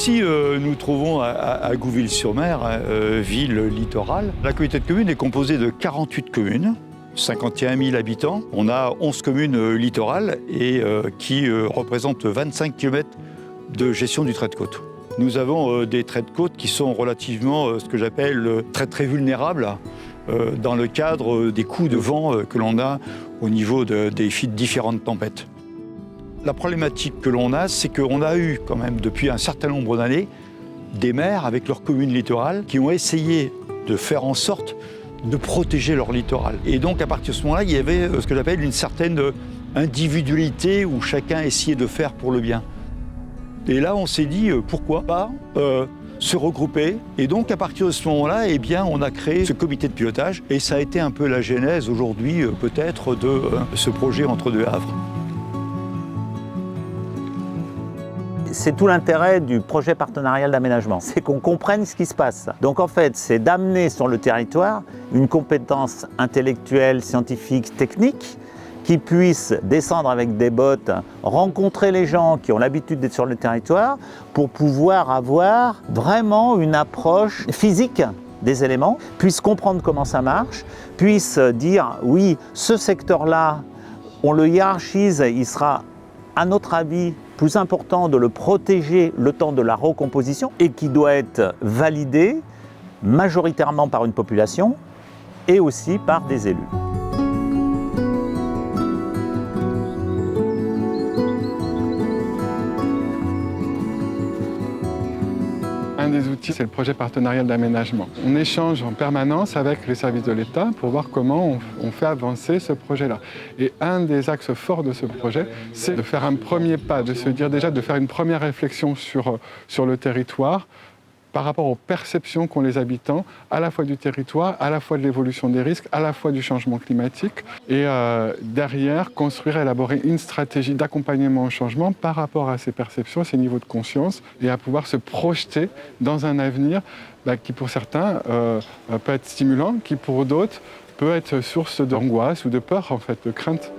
Ici, nous trouvons à Gouville-sur-Mer, ville littorale. La communauté de communes est composée de 48 communes, 51 000 habitants. On a 11 communes littorales et qui représentent 25 km de gestion du trait de côte. Nous avons des traits de côte qui sont relativement, ce que j'appelle, très vulnérables dans le cadre des coups de vent que l'on a au niveau des différentes tempêtes. La problématique que l'on a, c'est qu'on a eu quand même depuis un certain nombre d'années des maires avec leurs communes littorales qui ont essayé de faire en sorte de protéger leur littoral. Et donc à partir de ce moment-là, il y avait ce que j'appelle une certaine individualité où chacun essayait de faire pour le bien. Et là, on s'est dit pourquoi pas se regrouper. Et donc à partir de ce moment-là, eh bien, on a créé ce comité de pilotage et ça a été un peu la genèse aujourd'hui peut-être de ce projet Entre deux Havres. C'est tout l'intérêt du projet partenarial d'aménagement, c'est qu'on comprenne ce qui se passe. Donc en fait, c'est d'amener sur le territoire une compétence intellectuelle, scientifique, technique, qui puisse descendre avec des bottes, rencontrer les gens qui ont l'habitude d'être sur le territoire, pour pouvoir avoir vraiment une approche physique des éléments, puisse comprendre comment ça marche, puisse dire oui, ce secteur-là, on le hiérarchise, il sera à notre avis plus important de le protéger le temps de la recomposition et qui doit être validé majoritairement par une population et aussi par des élus. Un des outils, c'est le projet partenarial d'aménagement. On échange en permanence avec les services de l'État pour voir comment on fait avancer ce projet-là. Et un des axes forts de ce projet, c'est de faire un premier pas, de se dire déjà de faire une première réflexion sur le territoire par rapport aux perceptions qu'ont les habitants, à la fois du territoire, à la fois de l'évolution des risques, à la fois du changement climatique. Et derrière, construire, élaborer une stratégie d'accompagnement au changement par rapport à ces perceptions, ces niveaux de conscience, et à pouvoir se projeter dans un avenir qui, pour certains, peut être stimulant, qui, pour d'autres, peut être source d'angoisse ou de peur, en fait, de crainte.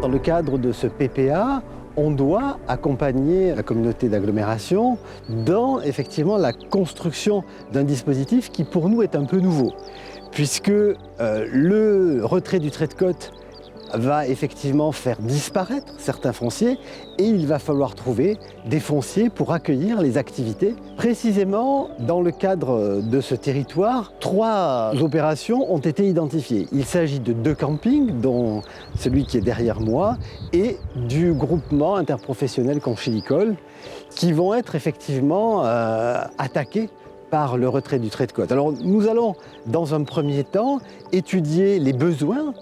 Dans le cadre de ce PPA, on doit accompagner la communauté d'agglomération dans effectivement la construction d'un dispositif qui pour nous est un peu nouveau, puisque le retrait du trait de côte va effectivement faire disparaître certains fonciers et il va falloir trouver des fonciers pour accueillir les activités. Précisément, dans le cadre de ce territoire, 3 opérations ont été identifiées. Il s'agit de 2 campings, dont celui qui est derrière moi, et du groupement interprofessionnel conchylicole, qui vont être effectivement attaqués par le retrait du trait de côte. Alors nous allons, dans un premier temps, étudier les besoins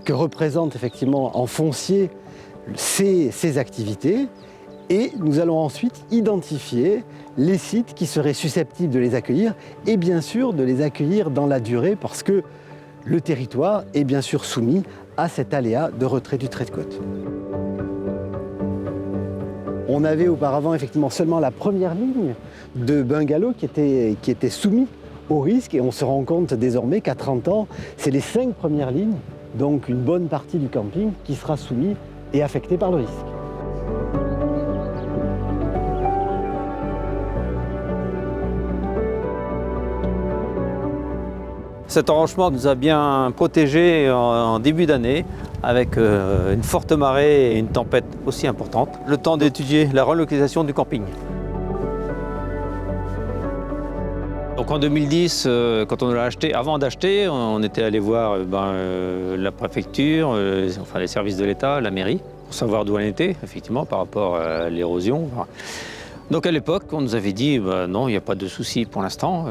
que représentent effectivement en foncier ces activités et nous allons ensuite identifier les sites qui seraient susceptibles de les accueillir et bien sûr de les accueillir dans la durée parce que le territoire est bien sûr soumis à cet aléa de retrait du trait de côte. On avait auparavant effectivement seulement la première ligne de bungalows qui était soumis au risque et on se rend compte désormais qu'à 30 ans, c'est les 5 premières lignes, donc une bonne partie du camping qui sera soumis et affecté par le risque. Cet arrangement nous a bien protégés en début d'année avec une forte marée et une tempête aussi importante. Le temps d'étudier la relocalisation du camping. Donc en 2010, quand on l'a acheté, avant d'acheter, on était allé voir la préfecture, enfin les services de l'État, la mairie, pour savoir d'où elle était, effectivement, par rapport à l'érosion. Donc à l'époque, on nous avait dit non, il n'y a pas de souci pour l'instant.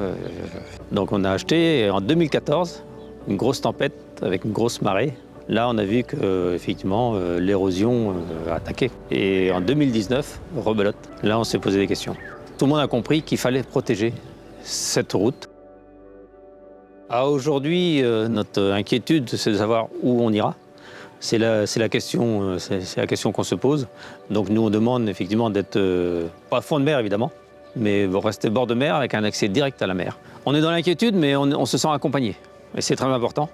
Donc on a acheté en 2014 une grosse tempête avec une grosse marée. Là, on a vu que effectivement l'érosion a attaqué. Et en 2019, rebelote. Là, on s'est posé des questions. Tout le monde a compris qu'il fallait protéger cette route. Aujourd'hui, notre inquiétude, c'est de savoir où on ira. C'est la question qu'on se pose. Donc nous, on demande effectivement d'être, pas fond de mer évidemment, mais rester bord de mer avec un accès direct à la mer. On est dans l'inquiétude, mais on se sent accompagné. Et c'est très important.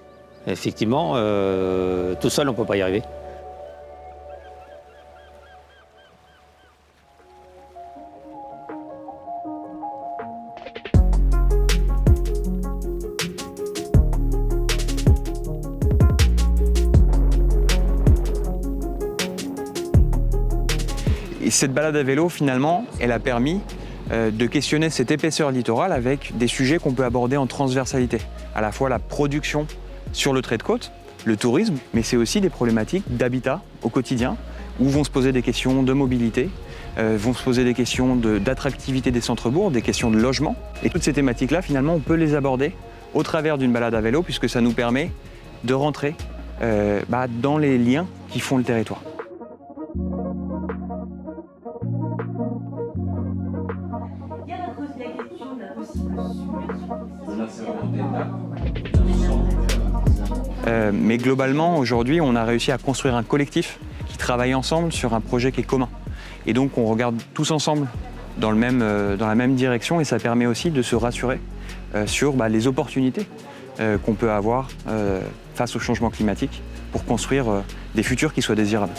Effectivement, tout seul, on ne peut pas y arriver. Et cette balade à vélo, finalement, elle a permis de questionner cette épaisseur littorale avec des sujets qu'on peut aborder en transversalité. À la fois la production sur le trait de côte, le tourisme, mais c'est aussi des problématiques d'habitat au quotidien, où vont se poser des questions de mobilité, vont se poser des questions d'attractivité des centres-bourgs, des questions de logement. Et toutes ces thématiques-là, finalement, on peut les aborder au travers d'une balade à vélo, puisque ça nous permet de rentrer dans les liens qui font le territoire. Mais globalement, aujourd'hui, on a réussi à construire un collectif qui travaille ensemble sur un projet qui est commun. Et donc, on regarde tous ensemble dans la même direction et ça permet aussi de se rassurer sur les opportunités qu'on peut avoir face au changement climatique pour construire des futurs qui soient désirables.